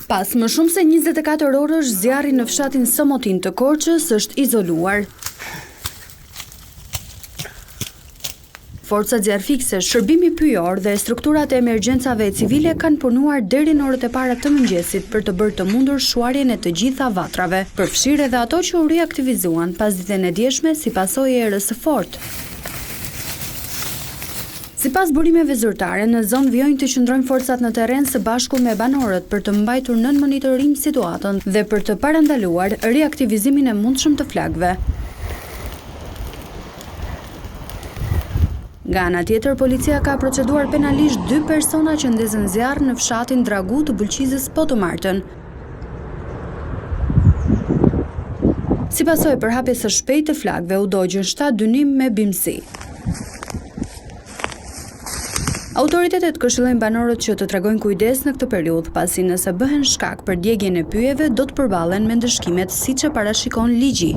Pas më shumë se 24 orësh, zjarri në fshatin Somotin të Korçës është izoluar. Forcat zjarrfikse, shërbimi pyjor dhe strukturat e emergjencave civile kanë punuar deri në orët e para të mëngjesit për të bërë të mundur shuarjen e të gjitha vatrave, përfshirë edhe ato që u riaktivizuan pas ditën e djeshme si pasojë e erës së fortë. Sipas burimeve zyrtare, në zonë vijojnë të qëndrojnë forcat në terren së bashku me banorët për të mbajtur nën monitorim situatën dhe për të parandaluar riaktivizimin e mundshëm të flakëve. Nga ana tjetër, policia ka proceduar penalisht 2 persona që ndezën zjarr në fshatin Dragu të Bulqizës po të martën. Si pasojë përhapjes së shpejtë të flakëve, u dogjën 7 dynim me bimësi. Autoritetet këshillojnë banorët që të tregojnë kujdes në këtë periudhë, pasi nëse bëhen shkak për djegjen e pyjeve, do të përballen me ndëshkimet siç e parashikon ligji.